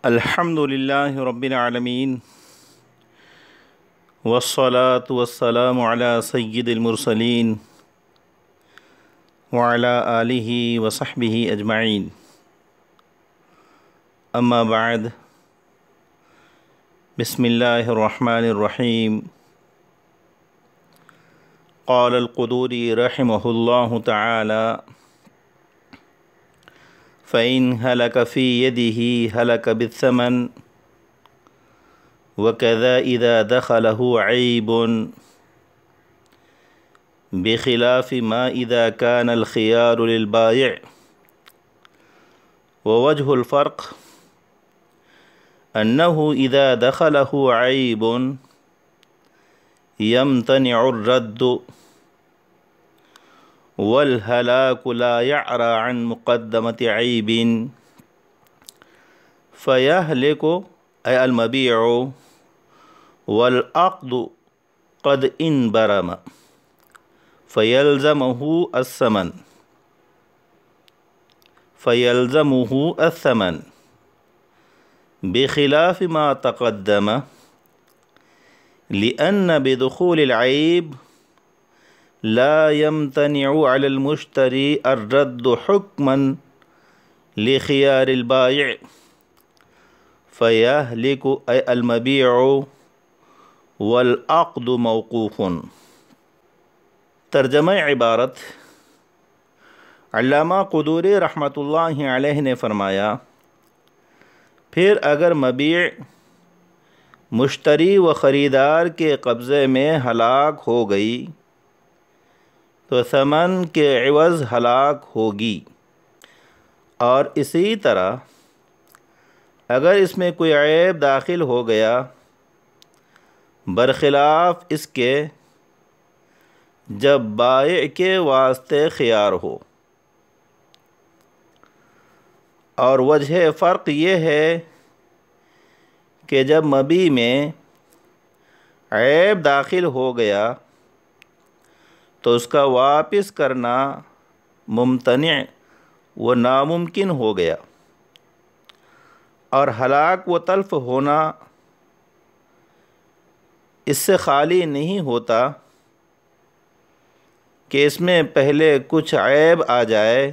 الحمد للہ رب العالمین والصلاة والسلام علی سید المرسلین وعلی آلہ وصحبہ اجمعین اما بعد بسم اللہ الرحمن الرحیم قال القدوری رحمہ اللہ تعالی فإن هلك في يده هلك بالثمن وكذا إذا دخله عيب بخلاف ما إذا كان الخيار للبائع ووجه الفرق أنه إذا دخله عيب يمتنع الرد والهلاك لا يعرى عن مقدمة عيب فيهلك أي المبيع والعقد قد انبرم فيلزمه الثمن بخلاف ما تقدم لأن بدخول العيب لا يمتنع على المشتري الرد حكما لخيار البائع فيهلك أي المبيع والعقد موقوف۔ ترجمہ عبارت علامہ قدوری رحمۃ اللہ علیہ نے فرمایا، پھر اگر مبیع مشتری و خریدار کے قبضے میں ہلاک ہو گئی تو ثمن کے عوض ہلاک ہوگی، اور اسی طرح اگر اس میں کوئی عیب داخل ہو گیا برخلاف اس کے جب بائع کے واسطے خیار ہو۔ اور وجہ فرق یہ ہے کہ جب مبیع میں عیب داخل ہو گیا تو اس کا واپس کرنا ممتنع و ناممکن ہو گیا، اور ہلاک و تلف ہونا اس سے خالی نہیں ہوتا کہ اس میں پہلے کچھ عیب آ جائے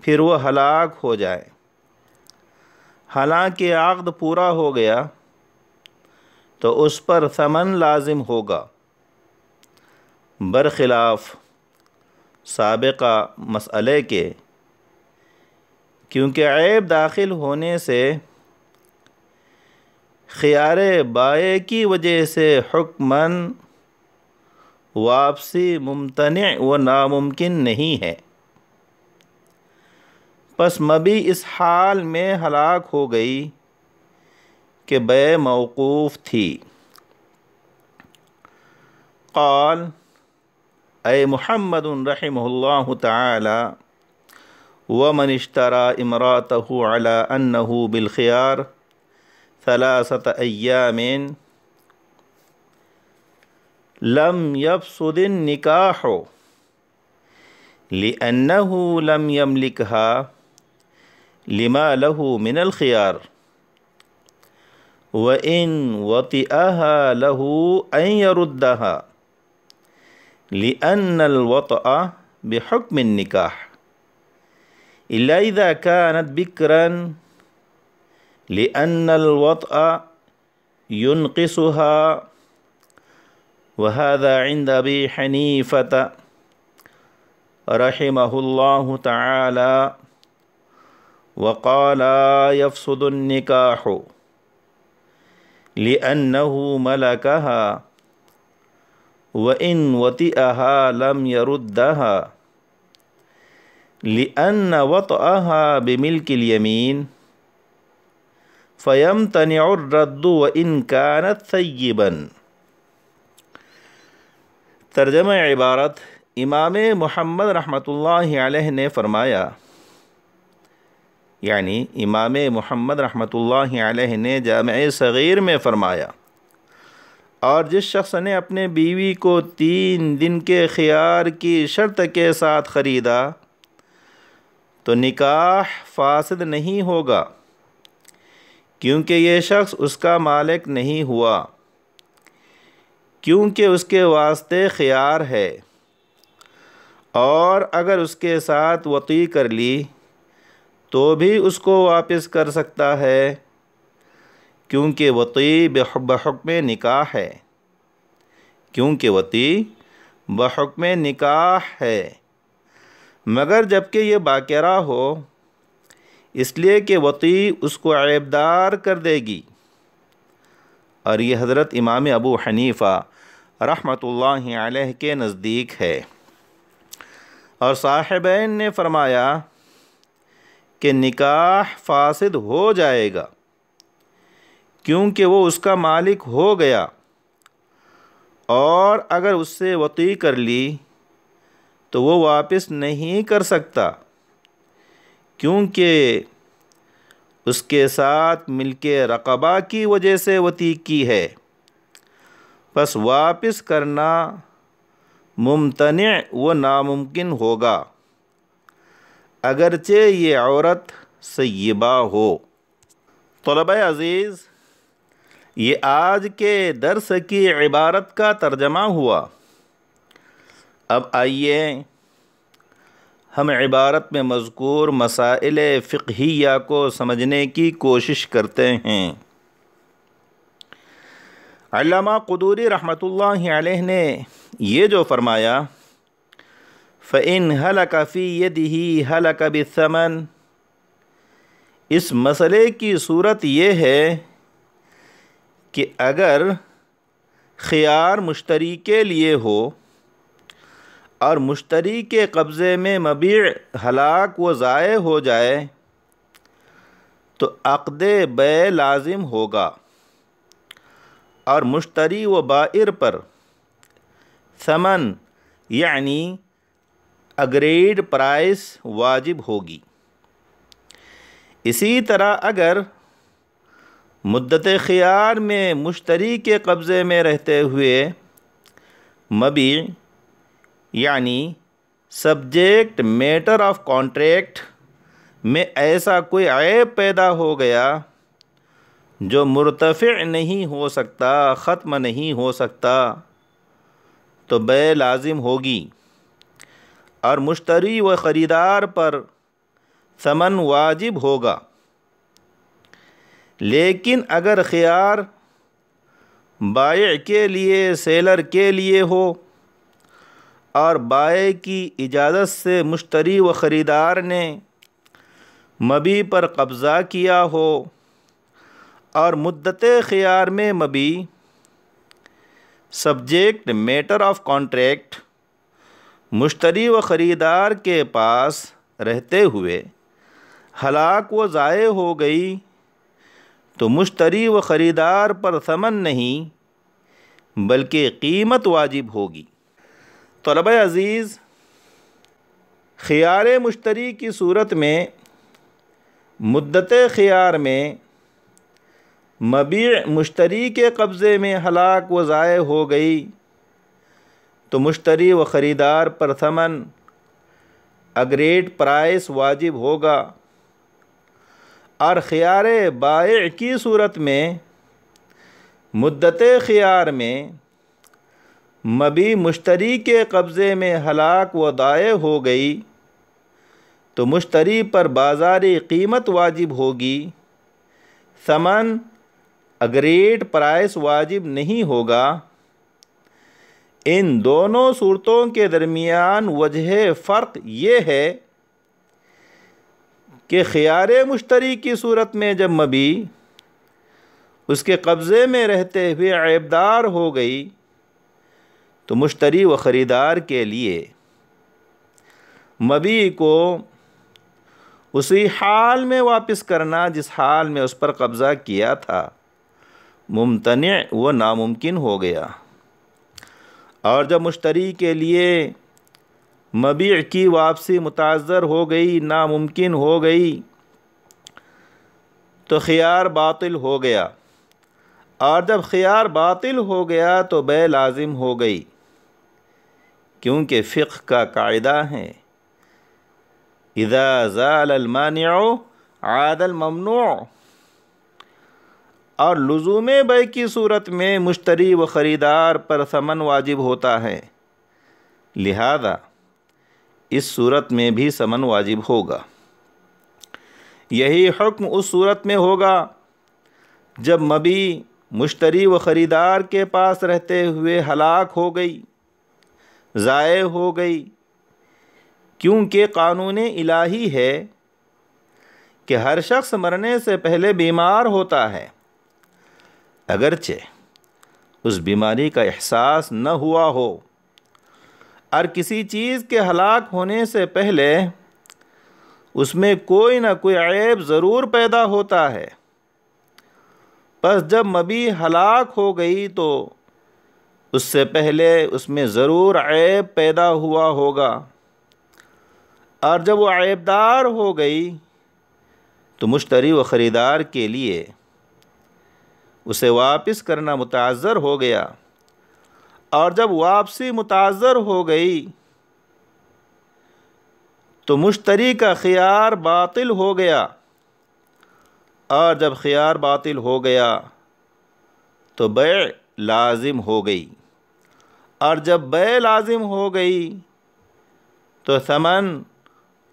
پھر وہ ہلاک ہو جائے۔ حالانکہ عقد پورا ہو گیا تو اس پر ثمن لازم ہوگا، برخلاف سابقہ مسئلے کے، کیونکہ عیب داخل ہونے سے خیار بائع کی وجہ سے حکماً واپسی ممتنع و ناممکن نہیں ہے۔ پس مبیع اس حال میں ہلاک ہو گئی کہ بیع موقوف تھی۔ قال اے محمد رحمہ اللہ تعالی ومن اشترى امرأته على انه بالخيار 3 أيام لم يفسد النكاح لأنه لم يملكها لما له من الخيار وإن وطئها له أن يردها لأن الوطأ بحكم النكاح إلا إذا كانت بكرا لأن الوطأ ينقصها وهذا عند أبي حنيفة رحمه الله تعالى وقال يفسد النكاح لأنه ملكها وإن وطئها لم يردها لأن وطئها بملك اليمين فيمتنع الرد وإن كانت ثيبا۔ ترجمہ عبارت امام محمد رحمۃ اللہ علیہ نے فرمایا، یعنی امام محمد رحمۃ اللہ علیہ نے جامع صغیر میں فرمایا اور جس شخص نے اپنے بیوی کو 3 دن کے خیار کی شرط کے ساتھ خریدا تو نکاح فاسد نہیں ہوگا، کیونکہ یہ شخص اس کا مالک نہیں ہوا، کیونکہ اس کے واسطے خیار ہے، اور اگر اس کے ساتھ وطی کر لی تو بھی اس کو واپس کر سکتا ہے، کیونکہ وطی بحکم نکاح ہے، بحکم نکاح ہے، مگر جبکہ یہ باقرہ ہو، اس لیے کہ وطی اس کو عیبدار کر دے گی۔ اور یہ حضرت امام ابو حنیفہ رحمۃ اللہ علیہ کے نزدیک ہے۔ اور صاحبین نے فرمایا کہ نکاح فاسد ہو جائے گا، کیونکہ وہ اس کا مالک ہو گیا، اور اگر اس سے وطی کر لی تو وہ واپس نہیں کر سکتا، کیونکہ اس کے ساتھ ملک رقبہ کی وجہ سے وطی کی ہے، پس واپس کرنا ممتنع و ناممکن ہوگا، اگرچہ یہ عورت سیبہ ہو۔ طلبہ عزیز، یہ آج کے درس کی عبارت کا ترجمہ ہوا۔ اب آئیے ہم عبارت میں مذکور مسائل فقہیہ کو سمجھنے کی کوشش کرتے ہیں۔ علامہ قدوری رحمۃ اللہ علیہ نے یہ جو فرمایا فَإِنْ هَلَكَ فِي يَدِهِ هَلَكَ بِالثَّمَنِ، اس مسئلے کی صورت یہ ہے کہ اگر خیار مشتری کے لیے ہو اور مشتری کے قبضے میں مبیع ہلاک و ضائع ہو جائے تو عقد بیع لازم ہوگا، اور مشتری و بائر پر ثمن یعنی اگریڈ پرائس واجب ہوگی۔ اسی طرح اگر مدت خیار میں مشتری کے قبضے میں رہتے ہوئے مبیع یعنی سبجیکٹ میٹر آف کانٹریکٹ میں ایسا کوئی عیب پیدا ہو گیا جو مرتفع نہیں ہو سکتا، ختم نہیں ہو سکتا، تو بیع لازم ہوگی، اور مشتری و خریدار پر ثمن واجب ہوگا۔ لیکن اگر خیار بائع کے لیے سیلر کے لیے ہو اور بائع کی اجازت سے مشتری و خریدار نے مبیع پر قبضہ کیا ہو اور مدت خیار میں مبیع سبجیکٹ میٹر آف کانٹریکٹ مشتری و خریدار کے پاس رہتے ہوئے ہلاک و ضائع ہو گئی تو مشتری و خریدار پر ثمن نہیں بلکہ قیمت واجب ہوگی۔ طلبہ عزیز، خیار مشتری کی صورت میں مدت خیار میں مبیع مشتری کے قبضے میں ہلاک و ضائع ہو گئی تو مشتری و خریدار پر ثمن اگریڈ پرائس واجب ہوگا، اور خیار بائع کی صورت میں مدت خیار میں مبیع مشتری کے قبضے میں ہلاک و ضائع ہو گئی تو مشتری پر بازاری قیمت واجب ہوگی، ثمن اگریڈ پرائس واجب نہیں ہوگا۔ ان دونوں صورتوں کے درمیان وجہ فرق یہ ہے کہ خیار مشتری کی صورت میں جب مبیع اس کے قبضے میں رہتے ہوئے عیبدار ہو گئی تو مشتری و خریدار کے لیے مبیع کو اسی حال میں واپس کرنا جس حال میں اس پر قبضہ کیا تھا ممتنع و ناممکن ہو گیا، اور جب مشتری کے لیے مبیع کی واپسی متعذر ہو گئی، ناممکن ہو گئی، تو خیار باطل ہو گیا، اور جب خیار باطل ہو گیا تو بے لازم ہو گئی، کیونکہ فقہ کا قاعدہ ہے اذا زال المانع عاد الممنوع، اور لزوم بیع کی صورت میں مشتری و خریدار پر ثمن واجب ہوتا ہے، لہذا اس صورت میں بھی ثمن واجب ہوگا۔ یہی حکم اس صورت میں ہوگا جب مبیع مشتری و خریدار کے پاس رہتے ہوئے ہلاک ہو گئی، ضائع ہو گئی، کیونکہ قانون الہی ہے کہ ہر شخص مرنے سے پہلے بیمار ہوتا ہے، اگرچہ اس بیماری کا احساس نہ ہوا ہو، اور کسی چیز کے ہلاک ہونے سے پہلے اس میں کوئی نہ کوئی عیب ضرور پیدا ہوتا ہے۔ پس جب مبیع ہلاک ہو گئی تو اس سے پہلے اس میں ضرور عیب پیدا ہوا ہوگا، اور جب وہ عیبدار ہو گئی تو مشتری و خریدار کے لیے اسے واپس کرنا متعذر ہو گیا، اور جب واپسی متعذر ہو گئی تو مشتری کا خیار باطل ہو گیا، اور جب خیار باطل ہو گیا تو بیع لازم ہو گئی، اور جب بیع لازم ہو گئی تو ثمن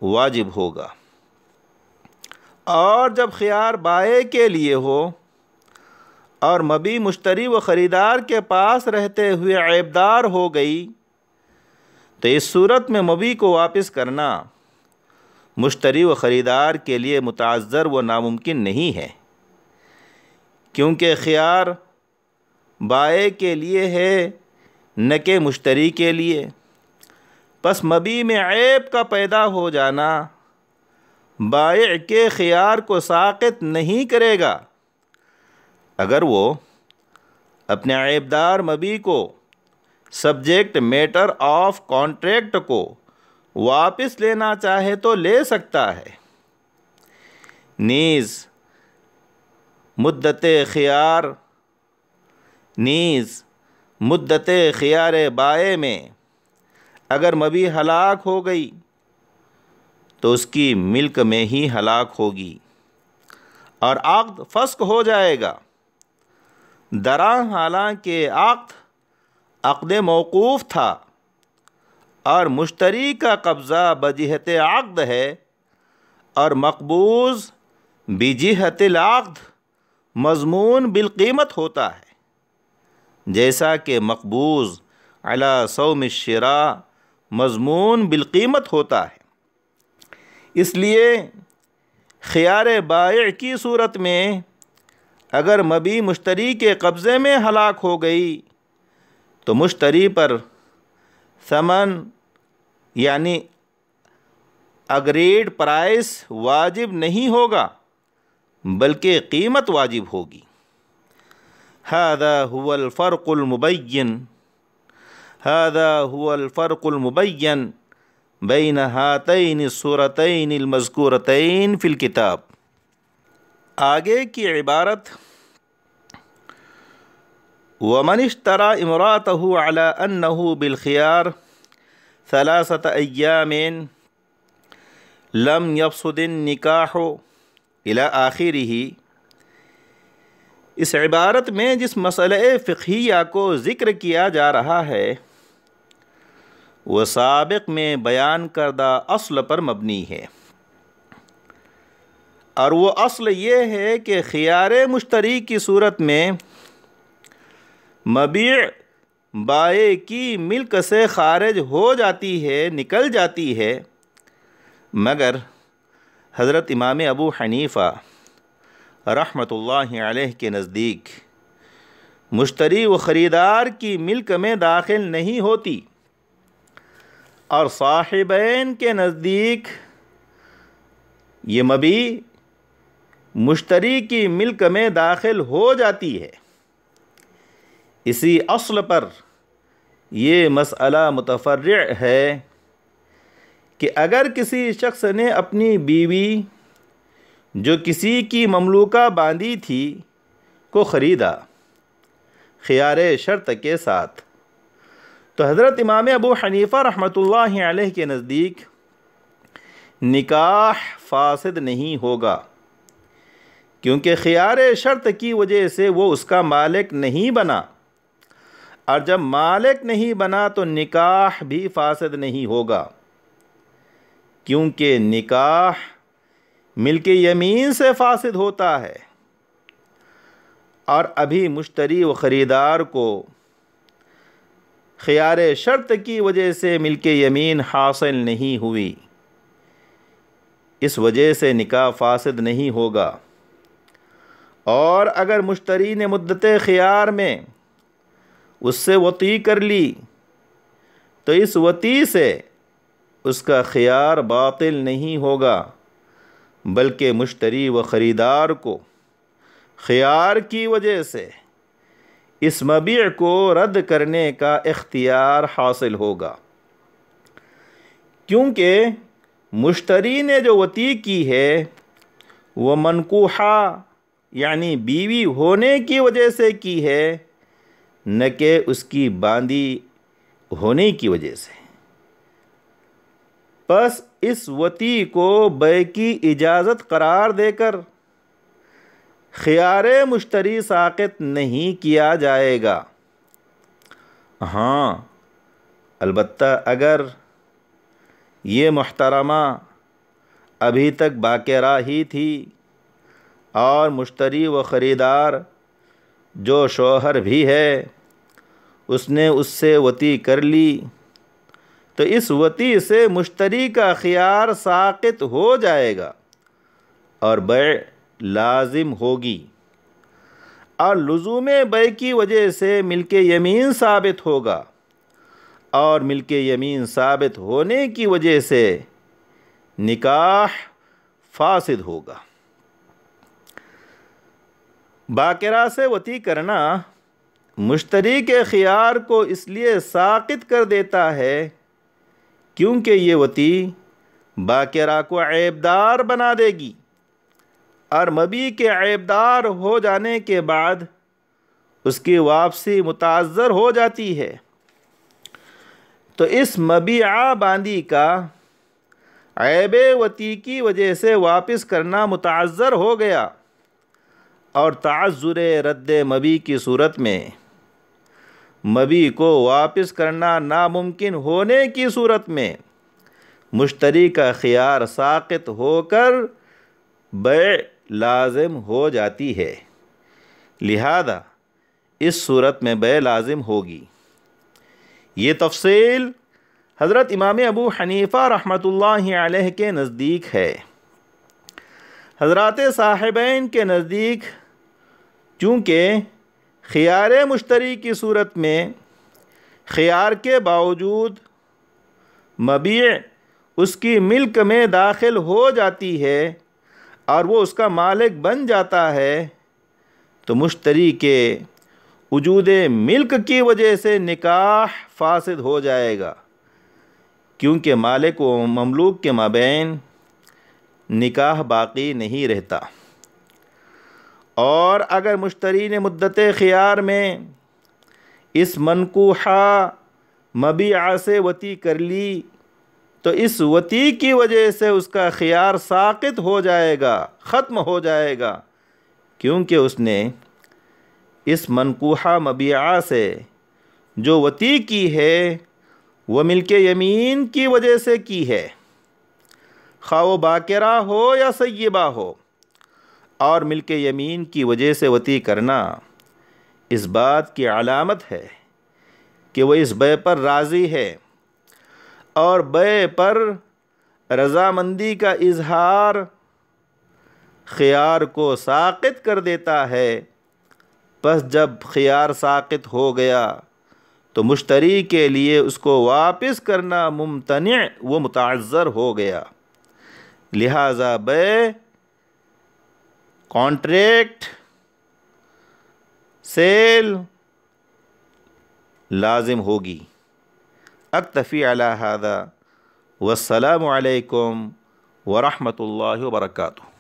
واجب ہوگا، اور جب خیار بائع کے لیے ہو اور مبیع مشتری و خریدار کے پاس رہتے ہوئے عیبدار ہو گئی تو اس صورت میں مبیع کو واپس کرنا مشتری و خریدار کے لیے متعذر و ناممکن نہیں ہے، کیونکہ خیار بائع کے لیے ہے نہ کہ مشتری کے لیے۔ پس مبیع میں عیب کا پیدا ہو جانا بائع کے خیار کو ساقط نہیں کرے گا، اگر وہ اپنے عیبدار مبیع کو سبجیکٹ میٹر آف کانٹریکٹ کو واپس لینا چاہے تو لے سکتا ہے۔ نیز مدت خیار بائع میں اگر مبیع ہلاک ہو گئی تو اس کی ملک میں ہی ہلاک ہوگی اور عقد فسخ ہو جائے گا، درا حالانکہ عقد موقوف تھا اور مشتری کا قبضہ بجہت عقد ہے، اور مقبوض بجہت العقد مضمون بالقیمت ہوتا ہے، جیسا کہ مقبوض علی سوم الشراء مضمون بالقیمت ہوتا ہے۔ اس لیے خیار بائع کی صورت میں اگر مبیع مشتری کے قبضے میں ہلاک ہو گئی تو مشتری پر ثمن یعنی اگریڈ پرائس واجب نہیں ہوگا بلکہ قیمت واجب ہوگی۔ هذا هو الفرق المبين بين هاتين الصورتين المذكورتين في الكتاب۔ آگے کی عبارت ومن اشترى امرأته على أنه بالخيار 3 أيام لم يفسد النکاح إلى آخره۔ اس عبارت میں جس مسئلہ فقہیہ کو ذکر کیا جا رہا ہے وہ سابق میں بیان کردہ اصل پر مبنی ہے، اور وہ اصل یہ ہے کہ خیار مشتری کی صورت میں مبیع بائع کی ملک سے خارج ہو جاتی ہے، نکل جاتی ہے، مگر حضرت امام ابو حنیفہ رحمۃ اللہ علیہ کے نزدیک مشتری و خریدار کی ملک میں داخل نہیں ہوتی، اور صاحبین کے نزدیک یہ مبیع مشتری کی ملک میں داخل ہو جاتی ہے۔ اسی اصل پر یہ مسئلہ متفرع ہے کہ اگر کسی شخص نے اپنی بیوی جو کسی کی مملوکہ باندی تھی کو خریدا خیار شرط کے ساتھ۔ تو حضرت امام ابو حنیفہ رحمۃ اللہ علیہ کے نزدیک نکاح فاسد نہیں ہوگا، کیونکہ خیار شرط کی وجہ سے وہ اس کا مالک نہیں بنا، اور جب مالک نہیں بنا تو نکاح بھی فاسد نہیں ہوگا، کیونکہ نکاح ملک یمین سے فاسد ہوتا ہے، اور ابھی مشتری و خریدار کو خیار شرط کی وجہ سے ملک یمین حاصل نہیں ہوئی، اس وجہ سے نکاح فاسد نہیں ہوگا۔ اور اگر مشتری نے مدت خیار میں اس سے وطی کر لی تو اس وطی سے اس کا خیار باطل نہیں ہوگا، بلکہ مشتری و خریدار کو خیار کی وجہ سے اس مبیع کو رد کرنے کا اختیار حاصل ہوگا، کیونکہ مشتری نے جو وطی کی ہے وہ منکوحہ یعنی بیوی ہونے کی وجہ سے کی ہے، نہ کہ اس کی باندی ہونے کی وجہ سے۔ پس اس وطی کو بیع کی اجازت قرار دے کر خیار مشتری ساقط نہیں کیا جائے گا۔ ہاں، البتہ اگر یہ محترمہ ابھی تک باقرہ ہی تھی اور مشتری و خریدار جو شوہر بھی ہے اس نے اس سے وطی کر لی، تو اس وطی سے مشتری کا خیار ساقط ہو جائے گا اور بیع لازم ہوگی، اور لزوم بیع کی وجہ سے ملک یمین ثابت ہوگا، اور ملک یمین ثابت ہونے کی وجہ سے نکاح فاسد ہوگا۔ باقرہ سے وطی کرنا مشتری کے خیار کو اس لیے ساقط کر دیتا ہے کیونکہ یہ وطی باقرہ کو عیبدار بنا دے گی، اور مبیع کے عیبدار ہو جانے کے بعد اس کی واپسی متعذر ہو جاتی ہے، تو اس مبیعہ باندی کا عیب وطی کی وجہ سے واپس کرنا متعذر ہو گیا، اور تعذر رد مبیع کی صورت میں مبیع کو واپس کرنا ناممکن ہونے کی صورت میں مشتری کا خیار ساقط ہو کر بیع لازم ہو جاتی ہے، لہذا اس صورت میں بیع لازم ہوگی۔ یہ تفصیل حضرت امام ابو حنیفہ رحمۃ اللہ علیہ کے نزدیک ہے۔ حضرات صاحبین کے نزدیک چونکہ خیار مشتری کی صورت میں خیار کے باوجود مبیع اس کی ملک میں داخل ہو جاتی ہے اور وہ اس کا مالک بن جاتا ہے، تو مشتری کے وجود ملک کی وجہ سے نکاح فاسد ہو جائے گا، کیونکہ مالک و مملوک کے مابین نکاح باقی نہیں رہتا۔ اور اگر مشتری نے مدت خیار میں اس منکوحہ مبیعہ سے وطی کر لی تو اس وطی کی وجہ سے اس کا خیار ساقط ہو جائے گا، ختم ہو جائے گا، کیونکہ اس نے اس منکوحہ مبیعہ سے جو وطی کی ہے وہ ملک یمین کی وجہ سے کی ہے، خواہ وہ باقرہ ہو یا سیبہ ہو، اور ملک یمین کی وجہ سے وطی کرنا اس بات کی علامت ہے کہ وہ اس بیع پر راضی ہے، اور بیع پر رضامندی کا اظہار خیار کو ساقط کر دیتا ہے۔ پس جب خیار ساقط ہو گیا تو مشتری کے لیے اس کو واپس کرنا ممتنع و متعذر ہو گیا، لہذا بیع کانٹریکٹ سیل لازم ہوگی۔ اکتفی علی ھذا والسلام علیکم ورحمۃ اللہ وبرکاتہ۔